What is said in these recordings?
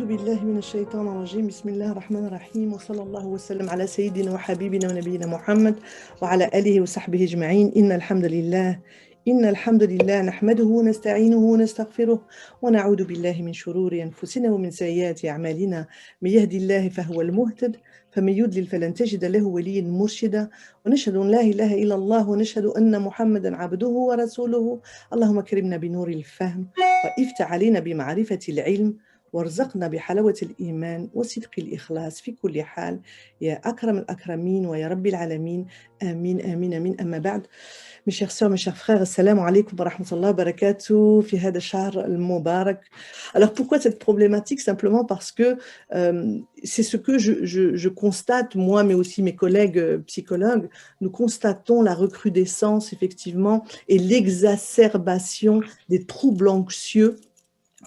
أعوذ بالله من الشيطان الرجيم بسم الله الرحمن الرحيم وصلى الله وسلم على سيدنا وحبيبنا ونبينا محمد وعلى آله وصحبه أجمعين إن الحمد لله نحمده ونستعينه ونستغفره ونعوذ بالله من شرور أنفسنا ومن سيئات أعمالنا من يهدي الله فهو المهتد فمن يضلل فلن تجد له وليا مرشدا ونشهد أن لا إله إلا الله ونشهد أن محمدا عبده ورسوله اللهم اكرمنا بنور الفهم وافتح علينا بمعرفة العلم وارزقنا بحلاوة الإيمان وصدق الإخلاص في كل حال يا أكرم الأكرمين ويا رب العالمين آمين آمين آمين. أما بعد mes chers sœurs, mes chers frères, assalamu alaikum wa rahmatullahi wa barakatuh fi hada shahr al-mubarak. Alors pourquoi cette problématique? Simplement parce que c'est ce que je constate, moi, mais aussi mes collègues psychologues, nous constatons la recrudescence, effectivement, et l'exacerbation des troubles anxieux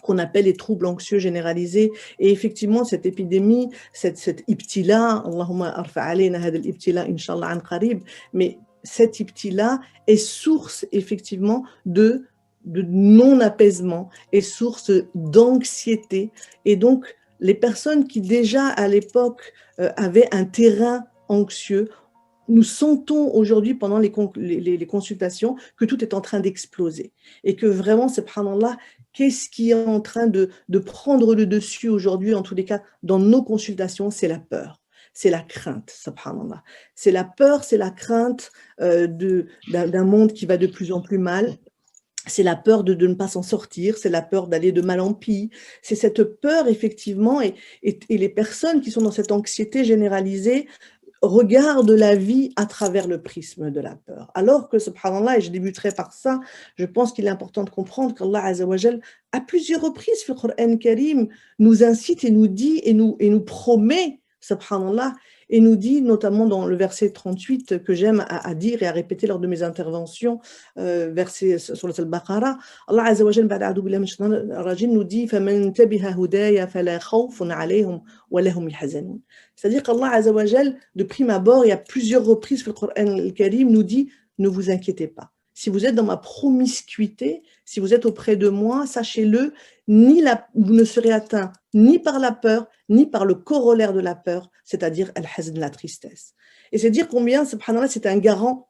qu'on appelle les troubles anxieux généralisés. Et effectivement, cette épidémie, cette ibtila, Allahumma arfa alayna hada al-ibtila, inshallah an qarib, mais cette ibtila est source effectivement de non-apaisement, est source d'anxiété. Et donc, les personnes qui déjà à l'époque avaient un terrain anxieux, nous sentons aujourd'hui pendant les consultations que tout est en train d'exploser. Et que vraiment, subhanallah, qu'est-ce qui est en train de prendre le dessus aujourd'hui, en tous les cas, dans nos consultations, c'est la peur. C'est la crainte, subhanallah. C'est la peur, c'est la crainte d'un monde qui va de plus en plus mal. C'est la peur de ne pas s'en sortir, c'est la peur d'aller de mal en pis. C'est cette peur, effectivement, et les personnes qui sont dans cette anxiété généralisée regardent la vie à travers le prisme de la peur. Alors que, subhanallah, et je débuterai par ça, je pense qu'il est important de comprendre qu'Allah Azza wa Jal, à plusieurs reprises, le Coran Karim nous incite et nous dit et nous promet, subhanallah, et nous dit, notamment dans le verset 38 que j'aime à dire et à répéter lors de mes interventions, verset sur le Al-Baqarah, Allah Azza wa Jal nous dit فَمَنْ تَبِهَ هُدَايَ فَلَا خَوْفٌ عَلَيْهِمْ وَلَا هُمْ يَحْزَنُونَ. C'est-à-dire qu'Allah Azza wa Jal, de prime abord, et à plusieurs reprises, le Coran Al-Karim nous dit ne vous inquiétez pas. Si vous êtes dans ma promiscuité, si vous êtes auprès de moi, sachez-le, vous ne serez atteint ni par la peur, ni par le corollaire de la peur, c'est-à-dire al-hazn, la tristesse. Et c'est dire combien, subhanallah, c'est un garant.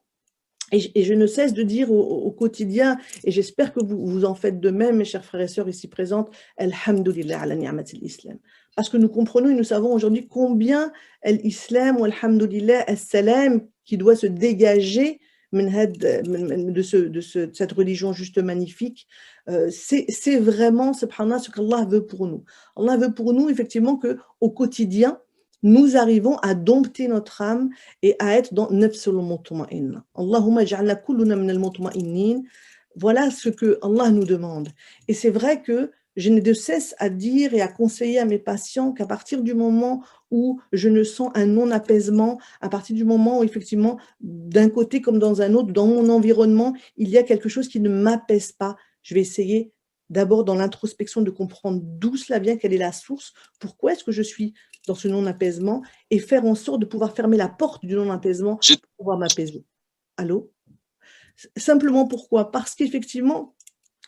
Et je ne cesse de dire au quotidien, et j'espère que vous en faites de même, mes chers frères et sœurs ici présentes, alhamdulillah ala ni'mat al-islam. Parce que nous comprenons et nous savons aujourd'hui combien l'islam ou alhamdulillah al-salam qui doit se dégager de cette religion juste magnifique, c'est vraiment, subhanallah, ce qu'Allah veut pour nous. Allah veut pour nous, effectivement, qu'au quotidien, nous arrivons à dompter notre âme et à être dans nafsul mutma'inna. Allahumma ja'alna kulluna min al-mutma'innin. Voilà ce que Allah nous demande. Et c'est vrai que je n'ai de cesse à dire et à conseiller à mes patients qu'à partir du moment où je ne sens un non-apaisement, à partir du moment où effectivement, d'un côté comme dans un autre, dans mon environnement, il y a quelque chose qui ne m'apaise pas, je vais essayer d'abord dans l'introspection de comprendre d'où cela vient, quelle est la source, pourquoi est-ce que je suis dans ce non-apaisement et faire en sorte de pouvoir fermer la porte du non-apaisement pour pouvoir m'apaiser. Allô? Simplement pourquoi? Parce qu'effectivement,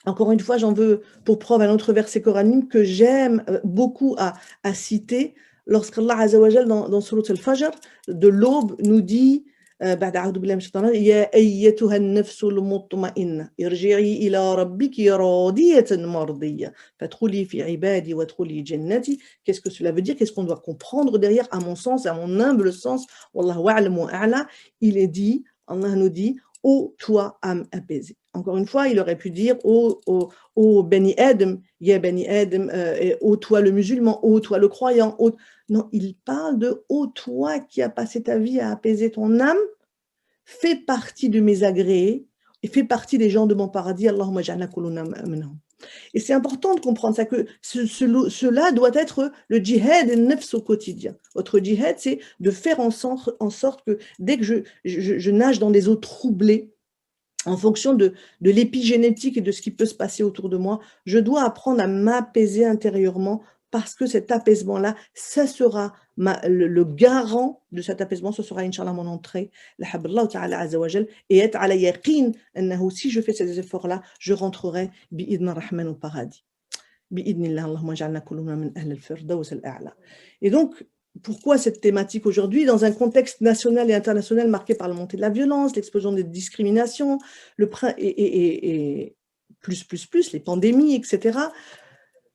encore une fois, j'en veux pour preuve un autre verset coranique que j'aime beaucoup à citer, lorsqu'Allah Azza wa Jal dans Surat al-Fajr, de l'aube, nous dit بعد أعوذ بالله من الشيطان الرجيم يا أيتها النفس المطمئنة ارجعي إلى ربك راضية مرضية فادخلي في عبادي وادخلي جنتي. Qu'est-ce que cela veut dire? Qu'est-ce qu'on doit comprendre derrière, à mon sens, à mon humble sens? Wallahu a'lam wa a'la. Il est dit, Allah nous dit, ô toi âme apaisée. Encore une fois, il aurait pu dire ô Bani Adam, ya Bani Adam, ô toi le musulman, ô toi le croyant. Non, il parle de ô toi qui as passé ta vie à apaiser ton âme, fais partie de mes agréés et fais partie des gens de mon paradis. Allahumma ja'alna kulluna minhum. Et c'est important de comprendre ça, que cela doit être le djihad nefs au quotidien. Votre djihad, c'est de faire en sorte que dès que je nage dans des eaux troublées, en fonction de l'épigénétique et de ce qui peut se passer autour de moi, je dois apprendre à m'apaiser intérieurement, parce que cet apaisement-là, ça sera le garant de cet apaisement, ce sera, Inch'Allah, mon entrée, la habballahu ta'ala azza wa jal, et être à la yaqin, si je fais ces efforts-là, je rentrerai bi'idna rahman au paradis. Bi'idhnillah, Allahumma ja'alna kulluna min ahl al-firdaws al-a'la. Et donc, pourquoi cette thématique aujourd'hui? Dans un contexte national et international marqué par la montée de la violence, l'explosion des discriminations, et les pandémies, etc.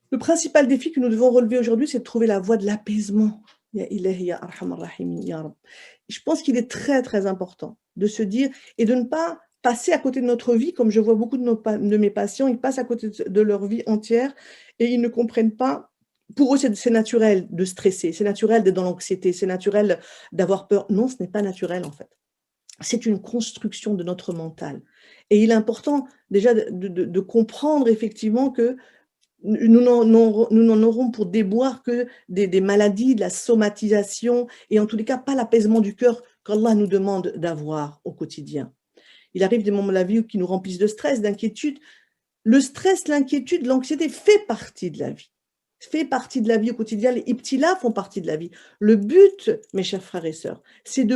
Le principal défi que nous devons relever aujourd'hui, c'est de trouver la voie de l'apaisement. Ya Ilahi, ya Arhamar Rahimin, ya Rab. Je pense qu'il est très, très important de se dire et de ne pas passer à côté de notre vie, comme je vois beaucoup de mes patients, ils passent à côté de leur vie entière et ils ne comprennent pas. Pour eux, c'est naturel de stresser, c'est naturel d'être dans l'anxiété, c'est naturel d'avoir peur. Non, ce n'est pas naturel en fait. C'est une construction de notre mental. Et il est important déjà de comprendre effectivement que nous n'en aurons pour déboire que des maladies, de la somatisation et en tous les cas pas l'apaisement du cœur qu'Allah nous demande d'avoir au quotidien. Il arrive des moments de la vie qui nous remplissent de stress, d'inquiétude. Le stress, l'inquiétude, l'anxiété fait partie de la vie. Fait partie de la vie au quotidien. Les ibtilas font partie de la vie. Le but, mes chers frères et sœurs, c'est de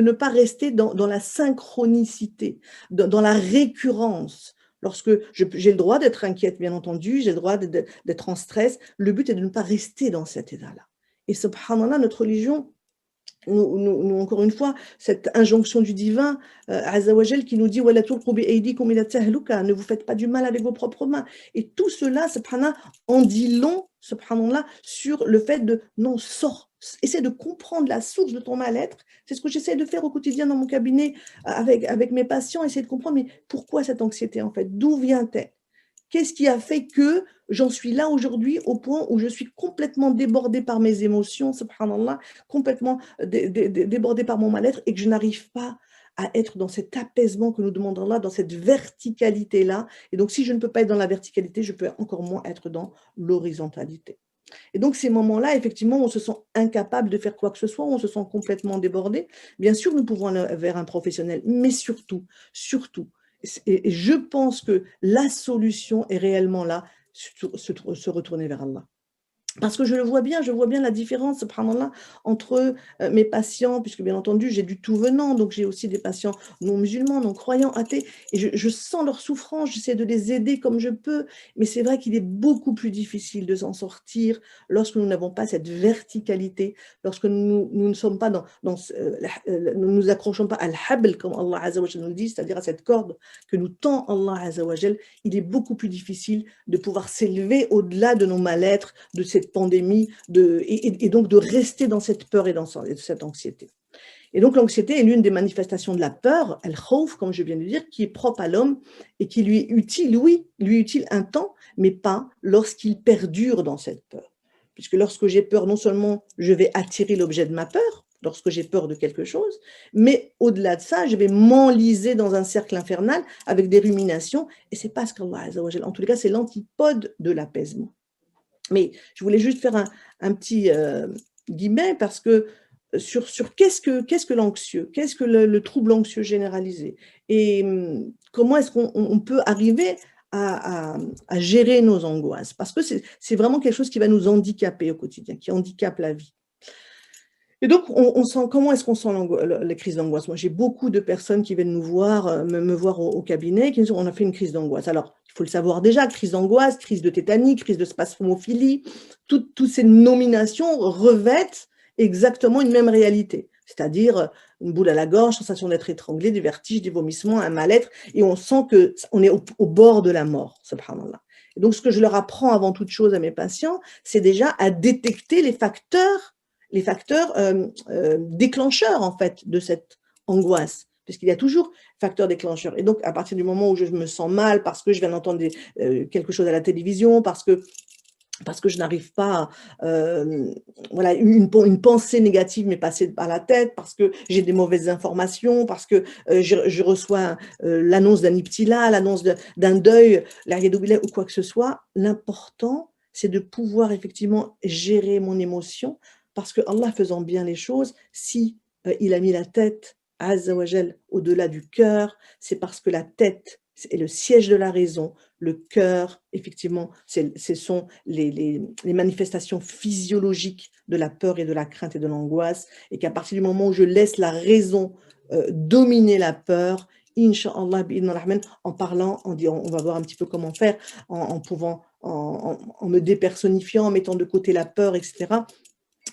ne pas rester dans la synchronicité, dans la récurrence. Lorsque j'ai le droit d'être inquiète, bien entendu, j'ai le droit d'être en stress, le but est de ne pas rester dans cet état-là. Et subhanallah, notre religion, nous, encore une fois, cette injonction du divin, Azza wa Jal, qui nous dit وَلَا تُلْقُوا بِأَيْدِيكُمْ إِلَى التَّهْلُكَةِ, ne vous faites pas du mal avec vos propres mains. Et tout cela, subhanallah, en dit long, subhanallah, sur le fait de non, sors, essaie de comprendre la source de ton mal-être. C'est ce que j'essaie de faire au quotidien dans mon cabinet avec mes patients, essayer de comprendre, mais pourquoi cette anxiété en fait? D'où vient-elle? Qu'est-ce qui a fait que j'en suis là aujourd'hui au point où je suis complètement débordée par mes émotions, subhanallah, complètement débordée par mon mal-être et que je n'arrive pas à être dans cet apaisement que nous demandons là, dans cette verticalité-là. Et donc, si je ne peux pas être dans la verticalité, je peux encore moins être dans l'horizontalité. Et donc, ces moments-là, effectivement, on se sent incapable de faire quoi que ce soit, on se sent complètement débordé. Bien sûr, nous pouvons aller vers un professionnel, mais surtout, et je pense que la solution est réellement là, se retourner vers Allah. Parce que je vois bien la différence, subhanallah, entre mes patients, puisque bien entendu, j'ai du tout venant, donc j'ai aussi des patients non musulmans, non croyants, athées, et je sens leur souffrance, j'essaie de les aider comme je peux, mais c'est vrai qu'il est beaucoup plus difficile de s'en sortir lorsque nous n'avons pas cette verticalité, lorsque nous ne sommes pas nous nous accrochons pas à l'habl, comme Allah Azza wa Jal nous le dit, c'est-à-dire à cette corde que nous tend Allah Azza wa Jal. Il est beaucoup plus difficile de pouvoir s'élever au-delà de nos mal-être, de cette pandémie, et donc de rester dans cette peur et dans cette anxiété. Et donc l'anxiété est l'une des manifestations de la peur, al-khawf, comme je viens de dire, qui est propre à l'homme et qui lui est utile, oui, lui est utile un temps, mais pas lorsqu'il perdure dans cette peur. Puisque lorsque j'ai peur, non seulement je vais attirer l'objet de ma peur, lorsque j'ai peur de quelque chose, mais au-delà de ça, je vais m'enliser dans un cercle infernal avec des ruminations, et c'est pas ce qu'Allah Azza wa Jal, en tous les cas, c'est l'antipode de l'apaisement. Mais je voulais juste faire un petit guillemet parce que sur qu'est-ce que l'anxieux, qu'est-ce que le trouble anxieux généralisé et comment est-ce qu'on peut arriver à gérer nos angoisses, parce que c'est vraiment quelque chose qui va nous handicaper au quotidien, qui handicape la vie. Et donc, on sent, comment est-ce qu'on sent les crises d'angoisse? Moi, j'ai beaucoup de personnes qui viennent nous voir, me voir au cabinet, qui nous disent: «On a fait une crise d'angoisse». Alors, il faut le savoir déjà, crise d'angoisse, crise de tétanie, crise de spasmophilie, toutes ces nominations revêtent exactement une même réalité. C'est-à-dire une boule à la gorge, sensation d'être étranglé, des vertiges, des vomissements, un mal-être, et on sent qu'on est au bord de la mort, subhanallah. Et donc, ce que je leur apprends avant toute chose à mes patients, c'est déjà à détecter les facteurs déclencheurs en fait de cette angoisse, puisqu'il y a toujours facteur déclencheur. Et donc à partir du moment où je me sens mal parce que je viens d'entendre quelque chose à la télévision, parce que je n'arrive pas, voilà, une pensée négative m'est passée par la tête, parce que j'ai des mauvaises informations, parce que je reçois l'annonce d'un ibtila, l'annonce d'un deuil, ou quoi que ce soit, l'important, c'est de pouvoir effectivement gérer mon émotion, parce que Allah faisant bien les choses, si il a mis la tête, Azza wa Jal, au-delà du cœur, c'est parce que la tête est le siège de la raison, le cœur, effectivement, ce sont les manifestations physiologiques de la peur et de la crainte et de l'angoisse, et qu'à partir du moment où je laisse la raison dominer la peur, Inch'Allah, en parlant, on va voir un petit peu comment faire, en pouvant en me dépersonnifiant, en mettant de côté la peur, etc.,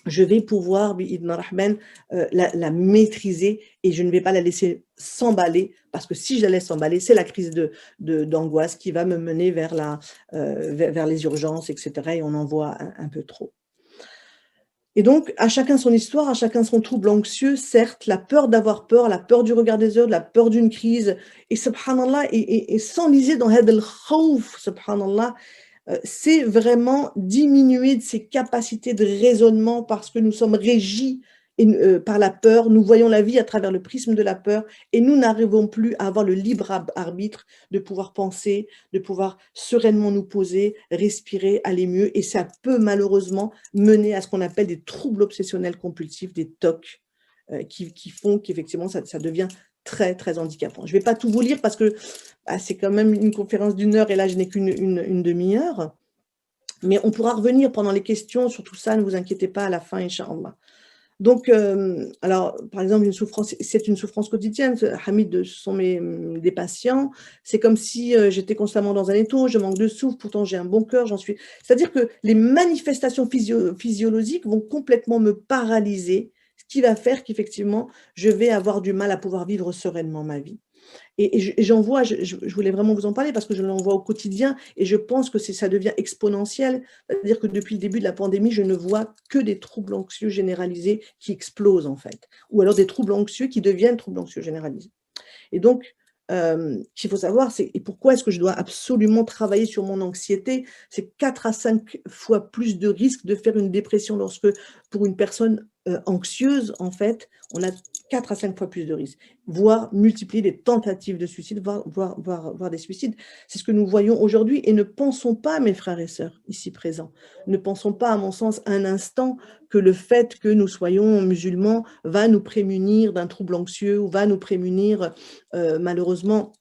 je vais pouvoir, bi'idhn rahman, la maîtriser et je ne vais pas la laisser s'emballer parce que si je la laisse s'emballer, c'est la crise d'angoisse qui va me mener vers les urgences, etc. et on en voit un peu trop. Et donc, à chacun son histoire, à chacun son trouble anxieux, certes, la peur d'avoir peur, la peur du regard des autres, la peur d'une crise, et subhanallah, et s'enliser dans had al-khawf, subhanallah, c'est vraiment diminuer de ses capacités de raisonnement parce que nous sommes régis par la peur, nous voyons la vie à travers le prisme de la peur et nous n'arrivons plus à avoir le libre arbitre de pouvoir penser, de pouvoir sereinement nous poser, respirer, aller mieux et ça peut malheureusement mener à ce qu'on appelle des troubles obsessionnels compulsifs, des TOC, qui font qu'effectivement ça devient très, très handicapant. Je ne vais pas tout vous lire parce que bah, c'est quand même une conférence d'1 heure et là je n'ai qu'une une demi-heure. Mais on pourra revenir pendant les questions sur tout ça, ne vous inquiétez pas à la fin, Inch'Allah. Donc, alors, par exemple, c'est une souffrance quotidienne. Hamid, ce sont des patients. C'est comme si j'étais constamment dans un étau, je manque de souffle, pourtant j'ai un bon cœur, j'en suis. C'est-à-dire que les manifestations physiologiques vont complètement me paralyser, ce qui va faire qu'effectivement, je vais avoir du mal à pouvoir vivre sereinement ma vie. Et j'en vois, je voulais vraiment vous en parler parce que je l'en vois au quotidien et je pense que ça devient exponentiel. C'est-à-dire que depuis le début de la pandémie, je ne vois que des troubles anxieux généralisés qui explosent en fait, ou alors des troubles anxieux qui deviennent troubles anxieux généralisés. Et donc, ce qu'il faut savoir, c'est et pourquoi est-ce que je dois absolument travailler sur mon anxiété? C'est 4 à 5 fois plus de risque de faire une dépression lorsque pour une personne, anxieuse, en fait, on a 4 à 5 fois plus de risques, voire multiplier les tentatives de suicide, voire des suicides. C'est ce que nous voyons aujourd'hui et ne pensons pas, mes frères et sœurs, ici présents, ne pensons pas, à mon sens, un instant que le fait que nous soyons musulmans va nous prémunir d'un trouble anxieux ou va nous prémunir, malheureusement,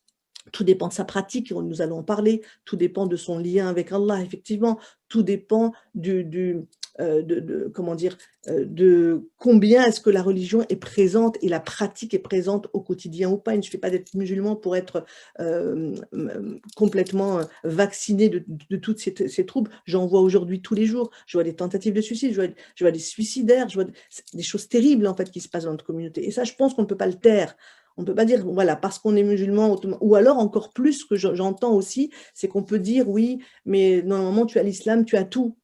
tout dépend de sa pratique, nous allons en parler, tout dépend de son lien avec Allah, effectivement, tout dépend comment dire, de combien est-ce que la religion est présente et la pratique est présente au quotidien ou pas. Il ne suffit pas d'être musulman pour être complètement vacciné de tous ces troubles. J'en vois aujourd'hui tous les jours. Je vois des tentatives de suicide, je vois des suicidaires, je vois des choses terribles en fait qui se passent dans notre communauté. Et ça, je pense qu'on ne peut pas le taire. On ne peut pas dire, voilà, parce qu'on est musulman, ou alors encore plus, ce que j'entends aussi, c'est qu'on peut dire, oui, mais normalement, tu as l'islam, tu as tout.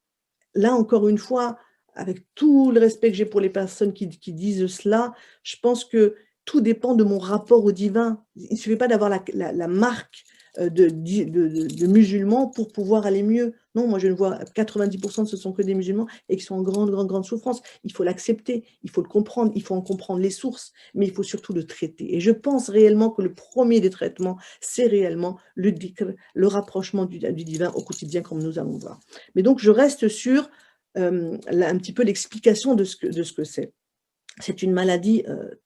Là, encore une fois, avec tout le respect que j'ai pour les personnes qui disent cela, je pense que tout dépend de mon rapport au divin. Il ne suffit pas d'avoir la marque de musulmans pour pouvoir aller mieux. Non, moi je ne vois 90% ce sont que des musulmans et qui sont en grande, grande, grande souffrance. Il faut l'accepter, il faut le comprendre, il faut en comprendre les sources, mais il faut surtout le traiter. Et je pense réellement que le premier des traitements, c'est réellement le dhikr, le rapprochement du divin au quotidien, comme nous allons voir. Mais donc je reste sur un petit peu l'explication de ce que c'est. C'est une maladie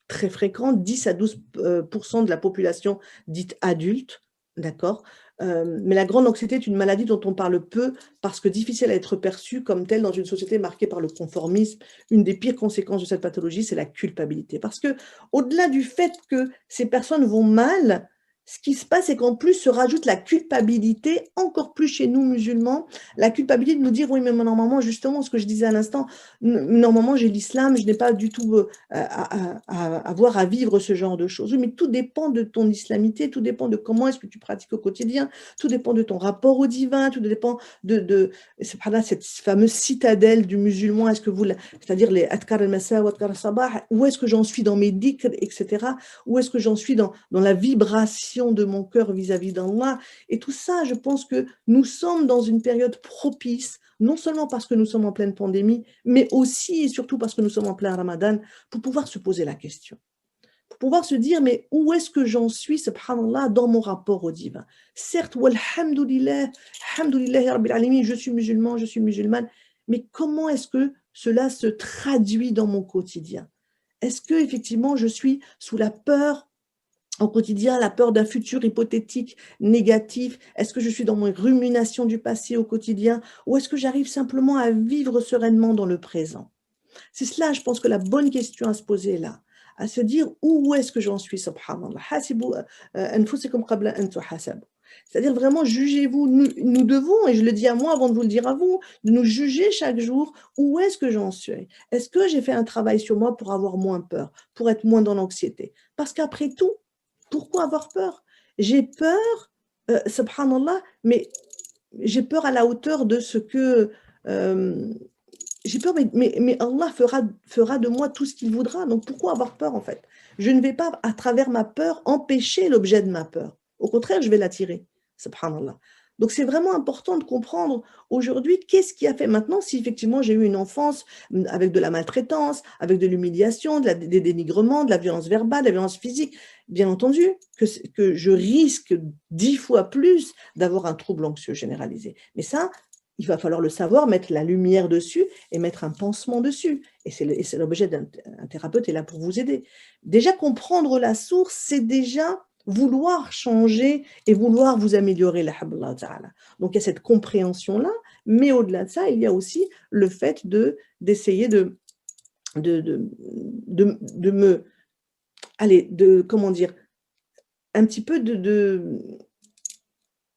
très fréquente, 10 à 12% de la population dite adulte, d'accord. Mais la grande anxiété est une maladie dont on parle peu parce que difficile à être perçue comme telle dans une société marquée par le conformisme. Une des pires conséquences de cette pathologie, c'est la culpabilité. Parce que au-delà du fait que ces personnes vont mal, ce qui se passe, c'est qu'en plus se rajoute la culpabilité, encore plus chez nous musulmans, la culpabilité de nous dire, oui, mais normalement, justement, ce que je disais à l'instant, normalement, j'ai l'islam, je n'ai pas du tout à avoir à vivre ce genre de choses. Oui, mais tout dépend de ton islamité, tout dépend de comment est-ce que tu pratiques au quotidien, tout dépend de ton rapport au divin, tout dépend c'est par là cette fameuse citadelle du musulman, est-ce que c'est-à-dire les adkar al-masa ou adkar al-sabah, où est-ce que j'en suis dans mes dhikr, etc. Où est-ce que j'en suis dans la vibration de mon cœur vis-à-vis d'Allah. Et tout ça, je pense que nous sommes dans une période propice, non seulement parce que nous sommes en pleine pandémie, mais aussi et surtout parce que nous sommes en plein Ramadan, pour pouvoir se poser la question. Pour pouvoir se dire, mais où est-ce que j'en suis, subhanallah, dans mon rapport au divin? Certes, walhamdulillah, alhamdulillah, rabbil alamin, je suis musulman, je suis musulmane, mais comment est-ce que cela se traduit dans mon quotidien? Est-ce que effectivement je suis sous la peur au quotidien, la peur d'un futur hypothétique négatif? Est-ce que je suis dans mes ruminations du passé au quotidien? Ou est-ce que j'arrive simplement à vivre sereinement dans le présent? C'est cela, je pense que la bonne question à se poser est là, à se dire où est-ce que j'en suis, subhanallah. Hasibu anfusakum qabla an tuhasabu. C'est-à-dire vraiment, jugez-vous. Nous devons, et je le dis à moi avant de vous le dire à vous, de nous juger chaque jour. Où est-ce que j'en suis? Est-ce que j'ai fait un travail sur moi pour avoir moins peur, pour être moins dans l'anxiété? Parce qu'après tout, pourquoi avoir peur? J'ai peur, subhanallah, mais j'ai peur à la hauteur de ce que, j'ai peur, mais Allah fera de moi tout ce qu'il voudra, donc pourquoi avoir peur en fait? Je ne vais pas, à travers ma peur, empêcher l'objet de ma peur. Au contraire, je vais l'attirer, subhanallah. Donc c'est vraiment important de comprendre aujourd'hui qu'est-ce qui a fait. Maintenant, si effectivement j'ai eu une enfance avec de la maltraitance, avec de l'humiliation, des dénigrements, de la violence verbale, de la violence physique, bien entendu que je risque 10 fois plus d'avoir un trouble anxieux généralisé. Mais ça, il va falloir le savoir, mettre la lumière dessus et mettre un pansement dessus. Et c'est l'objet d'un thérapeute est là pour vous aider. Déjà, comprendre la source, c'est déjà vouloir changer et vouloir vous améliorer, la habla ta'ala. Donc, il y a cette compréhension-là, mais au-delà de ça, il y a aussi le fait d'essayer de me, allez, comment dire, un petit peu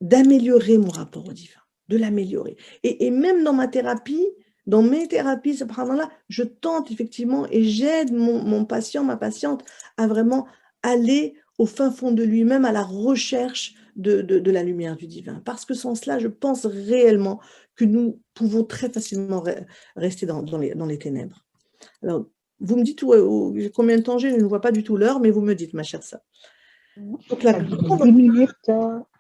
d'améliorer mon rapport au divin, de l'améliorer. Et même dans ma thérapie, dans mes thérapies, subhanallah, je tente effectivement et j'aide mon patient, ma patiente à vraiment aller au fin fond de lui-même, à la recherche de la lumière du divin. Parce que sans cela, je pense réellement que nous pouvons très facilement rester dans les ténèbres. Alors, vous me dites combien de temps j'ai, je ne vois pas du tout l'heure, mais vous me dites, ma chère sœur. Donc, Ça dure 10 minutes.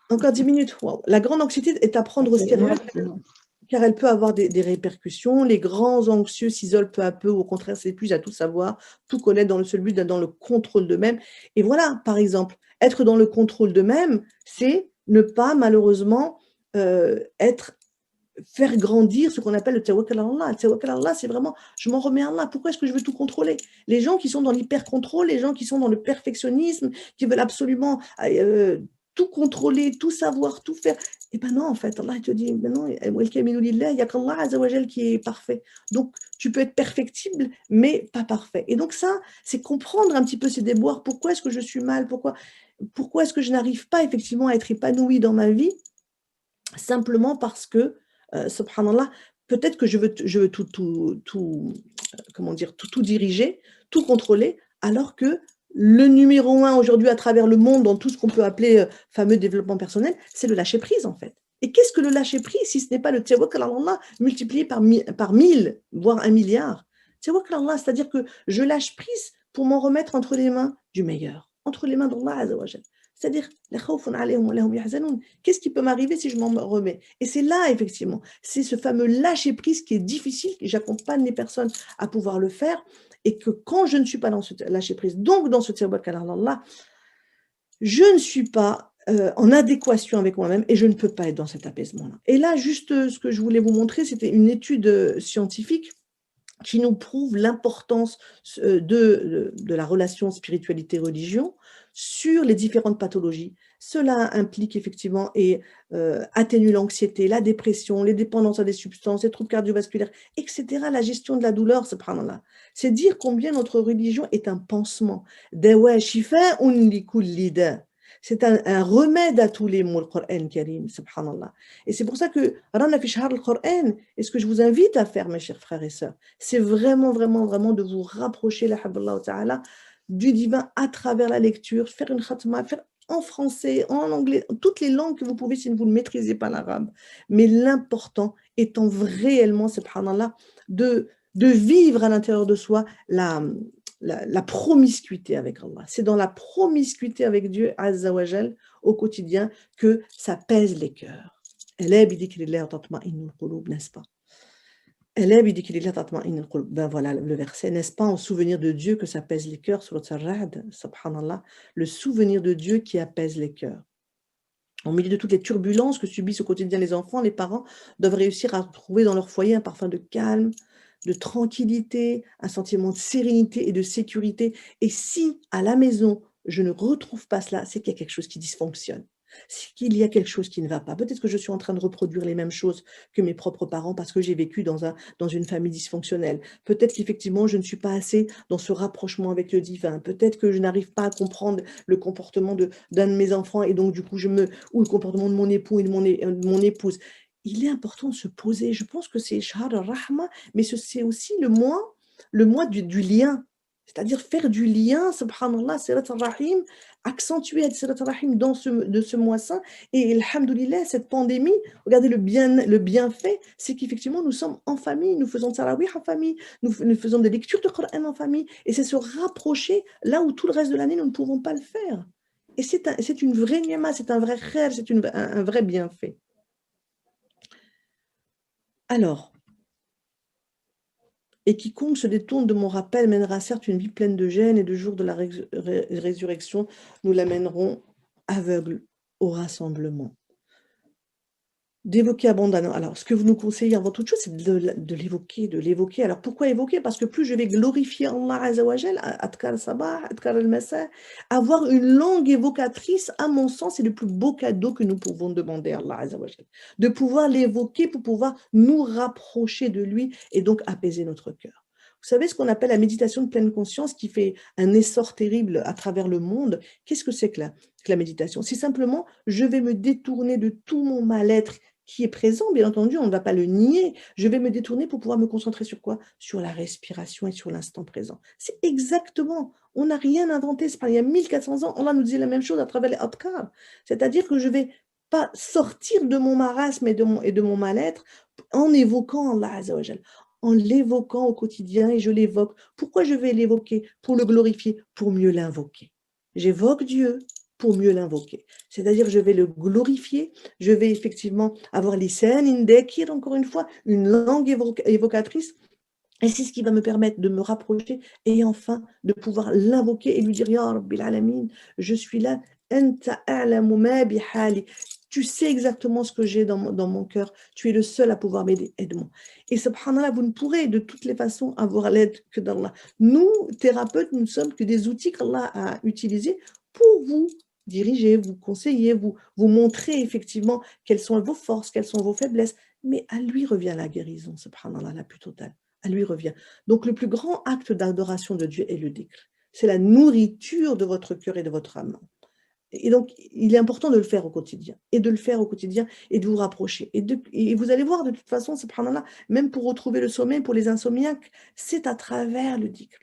Encore 10 minutes, wow. La grande anxiété est à prendre au sérieux car elle peut avoir des répercussions. Les grands anxieux s'isolent peu à peu, au contraire, s'épuisent à tout savoir, tout connaître dans le seul but d'être dans le contrôle d'eux-mêmes. Et voilà, par exemple, être dans le contrôle d'eux-mêmes, c'est ne pas malheureusement faire grandir ce qu'on appelle le tawakkal Allah. Le tawakkal Allah, c'est vraiment, je m'en remets à Allah. Pourquoi est-ce que je veux tout contrôler? Les gens qui sont dans l'hyper-contrôle, les gens qui sont dans le perfectionnisme, qui veulent absolument tout contrôler, tout savoir, tout faire. Eh ben non, en fait, Allah te dit, ben non, il n'y a qu'Allah Azzawajal qui est parfait. Donc, tu peux être perfectible, mais pas parfait. Et donc ça, c'est comprendre un petit peu ces déboires. Pourquoi est-ce que je suis mal? Pourquoi est-ce que je n'arrive pas effectivement à être épanouie dans ma vie? Simplement parce que, subhanallah, peut-être que je veux comment dire? Tout diriger, tout contrôler, alors que le numéro 1 aujourd'hui à travers le monde, dans tout ce qu'on peut appeler, fameux développement personnel, c'est le lâcher prise, en fait. Et qu'est-ce que le lâcher prise si ce n'est pas le tawakkal ala Allah multiplié par 1000, voire 1 milliard? Tawakkal ala Allah, c'est-à-dire que je lâche prise pour m'en remettre entre les mains du meilleur, entre les mains d'Allah Azza wa Jal. C'est-à-dire, la khawfun alayhim wa lahum yahzanun. Qu'est-ce qui peut m'arriver si je m'en remets? Et c'est là, effectivement, c'est ce fameux lâcher-prise qui est difficile, et j'accompagne les personnes à pouvoir le faire, et que quand je ne suis pas dans ce lâcher-prise, donc dans ce tawakkal ala Allah, je ne suis pas en adéquation avec moi-même et je ne peux pas être dans cet apaisement-là. Et là, juste ce que je voulais vous montrer, c'était une étude scientifique qui nous prouve l'importance de la relation spiritualité-religion sur les différentes pathologies. Cela implique effectivement et atténue l'anxiété, la dépression, les dépendances à des substances, les troubles cardiovasculaires, etc. La gestion de la douleur, subhanallah. C'est dire combien notre religion est un pansement. Dawa shifa'un li kulli da. C'est un remède à tous les mots, le Coran Karim, subhanallah. Et c'est pour ça que Rana fi shahr al-Qur'an, et ce que je vous invite à faire, mes chers frères et sœurs, c'est vraiment, vraiment, vraiment de vous rapprocher, la habballah ta'ala, du divin à travers la lecture, faire une khatma, faire en français, en anglais, toutes les langues que vous pouvez si vous ne maîtrisez pas l'arabe. Mais l'important étant réellement, subhanallah, de vivre à l'intérieur de soi la promiscuité avec Allah. C'est dans la promiscuité avec Dieu, Azza wa Jal, au quotidien, que ça pèse les cœurs. N'est-ce pas? Ben voilà le verset, n'est-ce pas, en souvenir de Dieu que ça pèse les cœurs, sur le Ra'd, subhanallah, le souvenir de Dieu qui apaise les cœurs. Au milieu de toutes les turbulences que subissent au quotidien les enfants, les parents doivent réussir à trouver dans leur foyer un parfum de calme, de tranquillité, un sentiment de sérénité et de sécurité. Et si à la maison, je ne retrouve pas cela, c'est qu'il y a quelque chose qui dysfonctionne. C'est qu'il y a quelque chose qui ne va pas. Peut-être que je suis en train de reproduire les mêmes choses que mes propres parents parce que j'ai vécu dans une famille dysfonctionnelle. Peut-être qu'effectivement, je ne suis pas assez dans ce rapprochement avec le divin. Peut-être que je n'arrive pas à comprendre le comportement d'un de mes enfants et donc du coup, ou le comportement de mon époux et de mon épouse. Il est important de se poser. Je pense que c'est Shahr al-Rahma, mais c'est aussi le mois du lien. C'est-à-dire faire du lien, subhanallah, Sirat al-Rahim, accentuer Sirat al-Rahim de ce mois saint. Et alhamdoulilah, cette pandémie, regardez le bienfait, c'est qu'effectivement, nous sommes en famille, nous faisons tarawih en famille, nous faisons des lectures de Coran en famille, et c'est se rapprocher là où tout le reste de l'année, nous ne pouvons pas le faire. Et c'est une vraie ni'ma, c'est un vrai khair, c'est un vrai bienfait. Alors, et quiconque se détourne de mon rappel mènera certes une vie pleine de gêne, et le jour de la résurrection, nous l'amènerons aveugle au rassemblement. D'évoquer abondamment. Alors, ce que vous nous conseillez avant toute chose, c'est de l'évoquer. Alors, pourquoi évoquer? Parce que plus je vais glorifier Allah Azza wa Jal, Adkar Sabah, Adkar al-Masa, avoir une langue évocatrice, à mon sens, c'est le plus beau cadeau que nous pouvons demander à Allah Azza wa Jal. De pouvoir l'évoquer pour pouvoir nous rapprocher de lui et donc apaiser notre cœur. Vous savez ce qu'on appelle la méditation de pleine conscience qui fait un essor terrible à travers le monde? Qu'est-ce que c'est que la méditation? C'est simplement, je vais me détourner de tout mon mal-être qui est présent, bien entendu, on ne va pas le nier. Je vais me détourner pour pouvoir me concentrer sur quoi? Sur la respiration et sur l'instant présent. C'est exactement, on n'a rien inventé. Il y a 1400 ans, Allah nous disait la même chose à travers les adkar. C'est-à-dire que je vais pas sortir de mon marasme et de mon mal-être en évoquant Allah Azza wa Jal, en l'évoquant au quotidien, et je l'évoque. Pourquoi je vais l'évoquer? Pour le glorifier, pour mieux l'invoquer. J'évoque Dieu pour mieux l'invoquer. C'est-à-dire, je vais le glorifier, je vais effectivement avoir lisan indekir, encore une fois, une langue évocatrice, et c'est ce qui va me permettre de me rapprocher et enfin de pouvoir l'invoquer et lui dire Ya Rabbil Alamin, je suis là, Anta a'lamu ma bihali. Tu sais exactement ce que j'ai dans mon cœur, tu es le seul à pouvoir m'aider, aide-moi. Et subhanallah, vous ne pourrez de toutes les façons avoir l'aide que d'Allah. Nous, thérapeutes, nous ne sommes que des outils qu'Allah a utilisés pour vous diriger, vous conseiller, vous montrer effectivement quelles sont vos forces, quelles sont vos faiblesses. Mais à lui revient la guérison, subhanallah, la plus totale. À lui revient. Donc le plus grand acte d'adoration de Dieu est le dhikr. C'est la nourriture de votre cœur et de votre âme. Et donc, il est important de le faire au quotidien, et de le faire au quotidien, et de vous rapprocher. Et vous allez voir, de toute façon, subhanallah, même pour retrouver le sommeil, pour les insomniaques, c'est à travers le dhikr,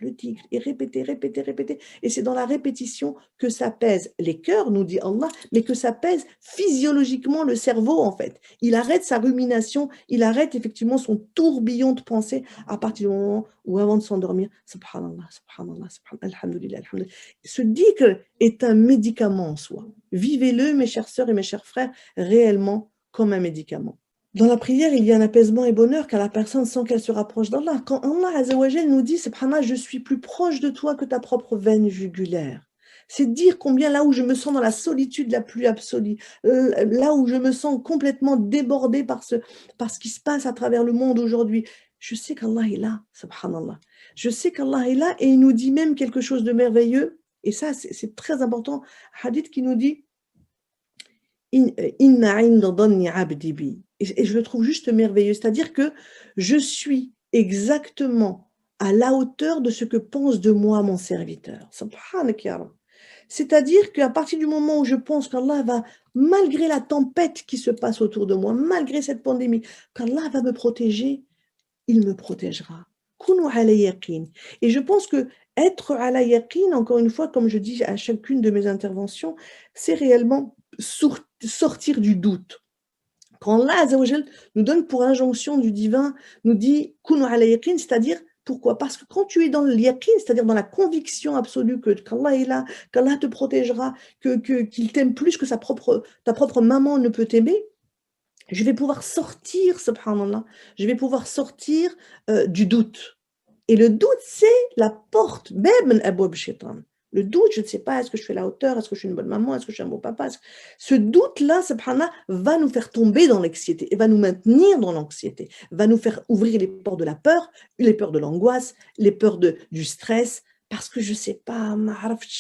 et répéter, répéter, répéter. Et c'est dans la répétition que s'apaise les cœurs, nous dit Allah, mais que s'apaise physiologiquement le cerveau, en fait. Il arrête sa rumination, il arrête effectivement son tourbillon de pensée à partir du moment où, avant de s'endormir, subhanallah, subhanallah, subhanallah, alhamdulillah, alhamdulillah. Ce dhikr est un médicament en soi. Vivez-le, mes chères sœurs et mes chers frères, réellement comme un médicament. Dans la prière, il y a un apaisement et bonheur car la personne sent qu'elle se rapproche d'Allah. Quand Allah Azza wa Jal nous dit, subhanallah, je suis plus proche de toi que ta propre veine jugulaire. C'est dire combien là où je me sens dans la solitude la plus absolue, là où je me sens complètement débordée par ce qui se passe à travers le monde aujourd'hui, je sais qu'Allah est là, subhanallah. Je sais qu'Allah est là et il nous dit même quelque chose de merveilleux. Et ça, c'est très important. Hadith qui nous dit Inna inda dhanni abdi bi. Et je le trouve juste merveilleux. C'est-à-dire que je suis exactement à la hauteur de ce que pense de moi mon serviteur. Subhanak ya Rab. C'est-à-dire qu'à partir du moment où je pense qu'Allah va, malgré la tempête qui se passe autour de moi, malgré cette pandémie, qu'Allah va me protéger, il me protégera. Kunu ala yaqin. Et je pense que être ala yaqin, encore une fois, comme je dis à chacune de mes interventions, c'est réellement sortir du doute. Quand Allah Azza wa Jal nous donne pour injonction du divin, nous dit Kunu ala yaqin, c'est-à-dire pourquoi? Parce que quand tu es dans le yaqin, c'est-à-dire dans la conviction absolue qu'Allah est là, qu'Allah te protégera, qu'il t'aime plus que ta propre maman ne peut t'aimer, je vais pouvoir sortir, subhanallah, je vais pouvoir sortir du doute. Et le doute, c'est la porte, même abwab shaitan. Le doute, je ne sais pas, est-ce que je suis à la hauteur, est-ce que je suis une bonne maman, est-ce que je suis un bon papa. Ce doute-là, subhanallah, va nous faire tomber dans l'anxiété et va nous maintenir dans l'anxiété, va nous faire ouvrir les portes de la peur, les peurs de l'angoisse, les peurs du stress, parce que je ne sais pas,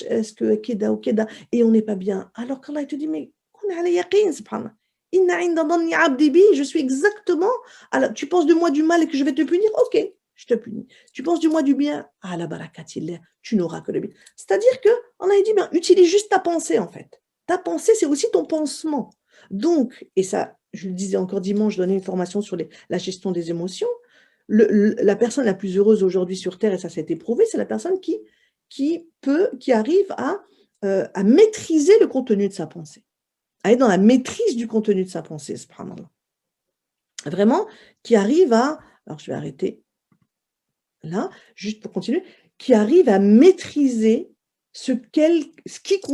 est-ce que keda ou keda, et on n'est pas bien. Alors qu'Allah te dit, mais Je suis exactement. Alors, tu penses de moi du mal et que je vais te punir? Ok, je te punis. Tu penses de moi du bien? Ah, la barakatillah, tu n'auras que le bien. C'est-à-dire que on a dit, ben, utilise juste ta pensée en fait. Ta pensée, c'est aussi ton pansement. Donc, et ça, je le disais encore dimanche, je donnais une formation sur la gestion des émotions. La personne la plus heureuse aujourd'hui sur Terre, et ça s'est éprouvé, c'est la personne qui arrive à maîtriser le contenu de sa pensée, à être dans la maîtrise du contenu de sa pensée, subhanallah. Vraiment, qui arrive alors je vais arrêter là, juste pour continuer, qui arrive à maîtriser ce que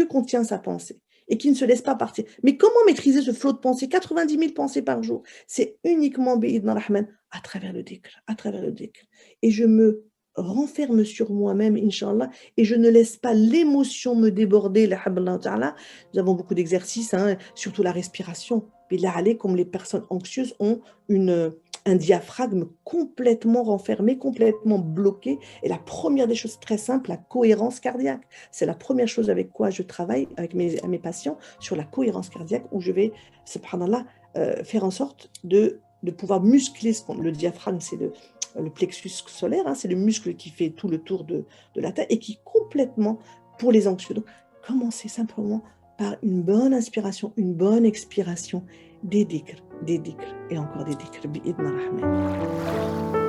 contient sa pensée et qui ne se laisse pas partir. Mais comment maîtriser ce flot de pensée, 90 000 pensées par jour? C'est uniquement bi'idna rahman, à travers le dhikr, à travers le dhikr. Et je me renferme sur moi-même, Inch'Allah, et je ne laisse pas l'émotion me déborder, la habla ta'ala. Nous avons beaucoup d'exercices, hein, surtout la respiration. Billah alayk, comme les personnes anxieuses ont un diaphragme complètement renfermé, complètement bloqué. Et la première des choses très simples, la cohérence cardiaque. C'est la première chose avec quoi je travaille avec mes patients, sur la cohérence cardiaque, où je vais, subhanallah, faire en sorte de pouvoir muscler le diaphragme, c'est le plexus solaire, hein, c'est le muscle qui fait tout le tour de la tête et qui complètement, pour les anxieux. Donc, commencez simplement par une bonne inspiration, une bonne expiration, des dhikrs et encore des dhikrs, bi'idna rahman.